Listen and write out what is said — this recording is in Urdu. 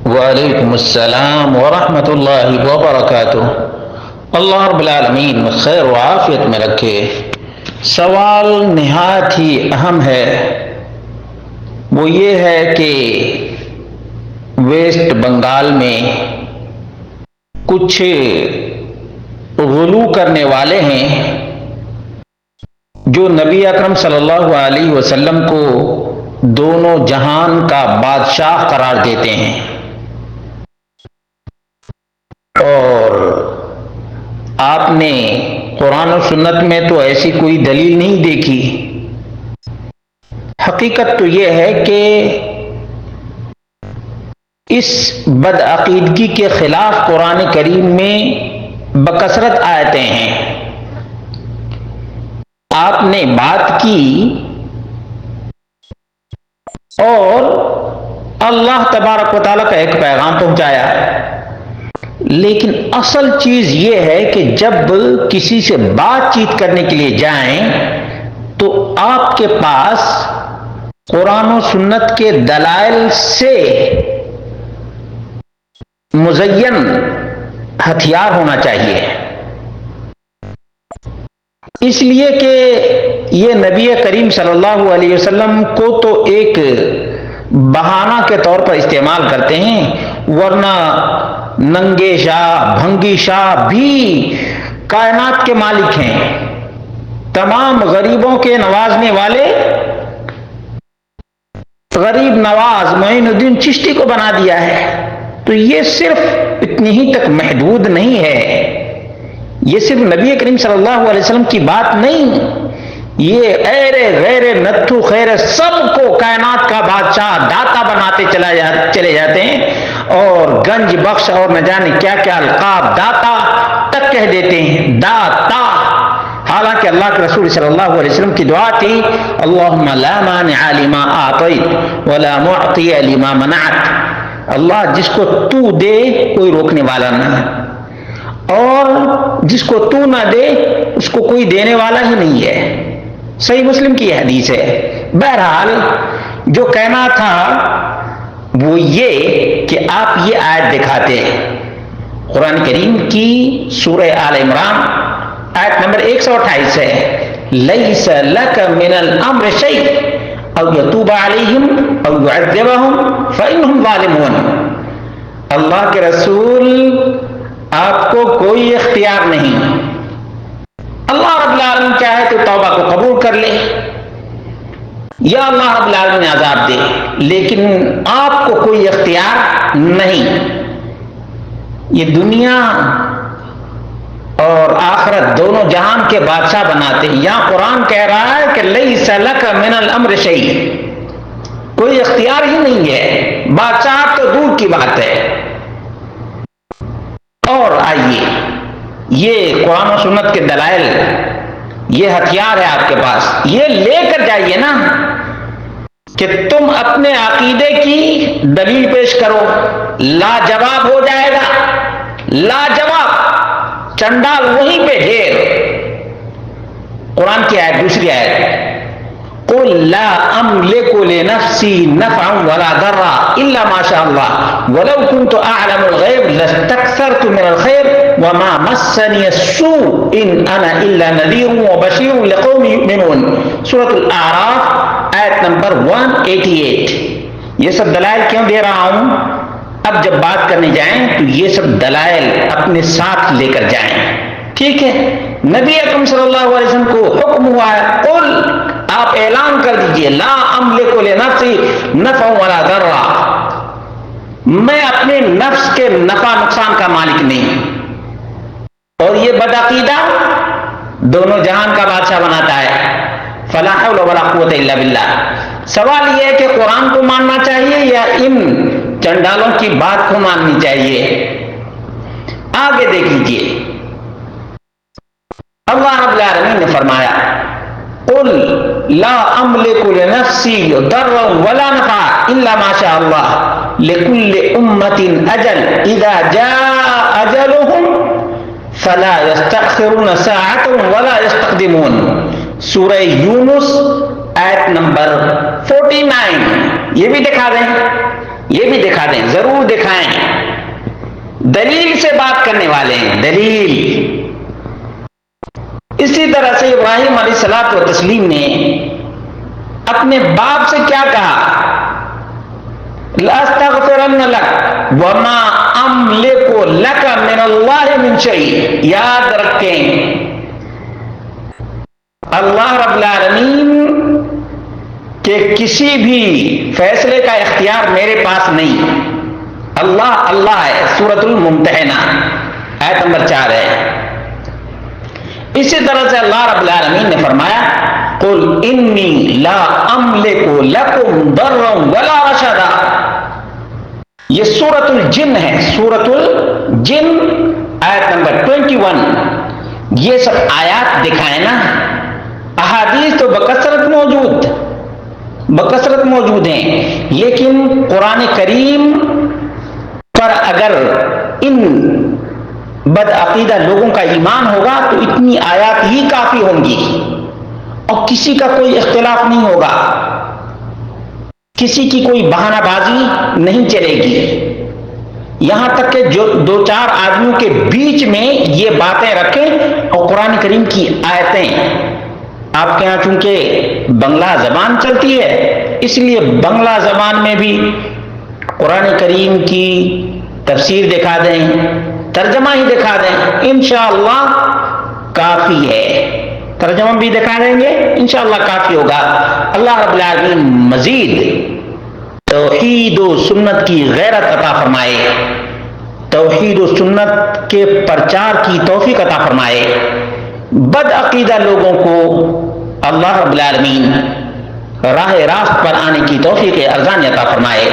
وعلیکم السلام ورحمۃ اللہ وبرکاتہ۔ اللہ رب العالمین خیر و عافیت میں رکھے۔ سوال نہایت ہی اہم ہے، وہ یہ ہے کہ ویسٹ بنگال میں کچھ غلو کرنے والے ہیں جو نبی اکرم صلی اللہ علیہ وسلم کو دونوں جہان کا بادشاہ قرار دیتے ہیں، اور آپ نے قرآن و سنت میں تو ایسی کوئی دلیل نہیں دیکھی۔ حقیقت تو یہ ہے کہ اس بدعقیدگی کے خلاف قرآن کریم میں بکثرت آیتیں ہیں۔ آپ نے بات کی اور اللہ تبارک و تعالیٰ کا ایک پیغام پہنچایا، لیکن اصل چیز یہ ہے کہ جب کسی سے بات چیت کرنے کے لیے جائیں تو آپ کے پاس قرآن و سنت کے دلائل سے مزین ہتھیار ہونا چاہیے، اس لیے کہ یہ نبی کریم صلی اللہ علیہ وسلم کو تو ایک بہانہ کے طور پر استعمال کرتے ہیں، ورنہ ننگے شاہ بھنگی شاہ بھی کائنات کے مالک ہیں، تمام غریبوں کے نوازنے والے غریب نواز معین الدین چشتی کو بنا دیا ہے۔ تو یہ صرف اتنی ہی تک محدود نہیں ہے، یہ صرف نبی کریم صلی اللہ علیہ وسلم کی بات نہیں، یہ ایرے غیر نتھو خیر سب کو کائنات کا بادشاہ داتا بناتے چلے جاتے ہیں، اور گنج بخش اور نہ جانے کیا کیا القاب داتا تک کہہ دیتے ہیں، داتا۔ حالانکہ اللہ کے رسول صلی اللہ علیہ وسلم کی دعا تھی، اللہم لا مانع لما اعطیت ولا معطی لما منعت، اللہ جس کو تو دے کوئی روکنے والا نہ ہے، اور جس کو تو نہ دے اس کو کوئی دینے والا ہی نہیں ہے۔ صحیح مسلم کی یہ حدیث ہے۔ بہرحال جو کہنا تھا وہ یہ کہ آپ یہ آیت دکھاتے ہیں قرآن کریم کی سورہ آل عمران آیت نمبر 128 ہے، لیس لک من الامر شیء او یتوب علیہم او یعذبہم فانہم ظالمون۔ اللہ کے رسول آپ کو کوئی اختیار نہیں، اللہ رب العالمین چاہے تو توبہ کو قبول کر لے یا اللہ رب العالمین عذاب دے، لیکن آپ کو کوئی اختیار نہیں۔ یہ دنیا اور آخرت دونوں جہان کے بادشاہ بناتے ہیں۔ یہاں قرآن کہہ رہا ہے کہ لیس لک من الامر شیء، کوئی اختیار ہی نہیں ہے، بادشاہ تو دور کی بات ہے۔ اور آئیے یہ قرآن و سنت کے دلائل، یہ ہتھیار ہے آپ کے پاس، یہ لے کر جائیے نا کہ تم اپنے عقیدے کی دلیل پیش کرو، لاجواب ہو جائے گا، لاجواب، چنڈال وہیں پہ ڈھیر۔ قرآن کی آیت، دوسری آیت، قل لا املک لنفسی نفعا ولا ضرا الا ما شاء الله ولو كنت اعلم الغیب لاستكثرت من الخير وما مسني السوء ان انا الا نذیر وبشیر لقوم یؤمنون۔ سورۃ الاعراف آیت نمبر 188۔ یہ سب دلائل کیوں دے رہا ہوں؟ اب جب بات کرنے جائیں تو یہ سب دلائل اپنے ساتھ لے کر جائیں، ٹھیک ہے؟ نبی اکرم صلی اللہ علیہ وسلم کو حکم ہوا ہے، قل، آپ اعلان کر دیجئے، لا املک لنفسی نفعا ولا ضرا، میں اپنے نفس کے نفع نقصان کا مالک نہیں۔ اور یہ بدعقیدہ دونوں جہان کا بادشاہ بناتا ہے۔ فلا حول ولا قوت الا باللہ۔ سوال یہ ہے کہ قرآن کو ماننا چاہیے یا ان چنڈالوں کی بات کو ماننی چاہیے؟ آگے دیکھ لیجئے، اللہ رب العالمین نے فرمایا، قل لا املک لنفسی ضرا ولا نفعا الا ما شاء اللہ لکل امت اجل اذا جاء اجلهم فلا يستأخرون ساعة ولا يستقدمون۔ سورہ یونس آیت نمبر 49۔ یہ بھی دکھا دیں، یہ بھی دکھا دیں، ضرور دکھائیں. دلیل سے بات کرنے والے ہیں، دلیل. اسی طرح سے ابراہیم علیہ الصلوۃ والتسلیم نے اپنے باپ سے کیا کہا؟ لَأَسْتَغْفِرَنَّ لَكَ وَمَا أَمْلِكُ لَكَ مِنَ اللَّهِ مِنْ شَيْءٍ. یاد رکھیں اللہ رب العالمین کے کسی بھی فیصلے کا اختیار میرے پاس نہیں. اللہ اللہ ہے. سورۃ الممتحنہ آیت نمبر 4 ہے. اسی طرح سے اللہ رب العالمین نے فرمایا قُلْ إِنِّي لَا أَمْلِكُ لَكُمْ ضَرًّا وَلَا رَشَدًا. یہ سورۃ الجن ہے، سورۃ الجن آیت نمبر 21. یہ سب آیات دکھائیں نا. احادیث تو بکثرت موجود ہیں، لیکن قرآن کریم پر اگر ان بدعقیدہ لوگوں کا ایمان ہوگا تو اتنی آیات ہی کافی ہوں گی اور کسی کا کوئی اختلاف نہیں ہوگا، کسی کی کوئی بہانہ بازی نہیں چلے گی. یہاں تک کہ جو دو چار آدمیوں کے بیچ میں یہ باتیں رکھیں اور قرآن کریم کی آیتیں. آپ کے ہاں چونکہ بنگلہ زبان چلتی ہے، اس لیے بنگلہ زبان میں بھی قرآن کریم کی تفسیر دکھا دیں، ترجمہ ہی دکھا دیں، انشاءاللہ کافی ہے. ترجمہ بھی دکھا دیں گے انشاءاللہ کافی ہوگا. اللہ رب العالمین مزید توحید و سنت کی غیرت عطا فرمائے، توحید و سنت کے پرچار کی توفیق عطا فرمائے. بد عقیدہ لوگوں کو اللہ رب العالمین راہ راست پر آنے کی توفیق ارزانی عطا فرمائے.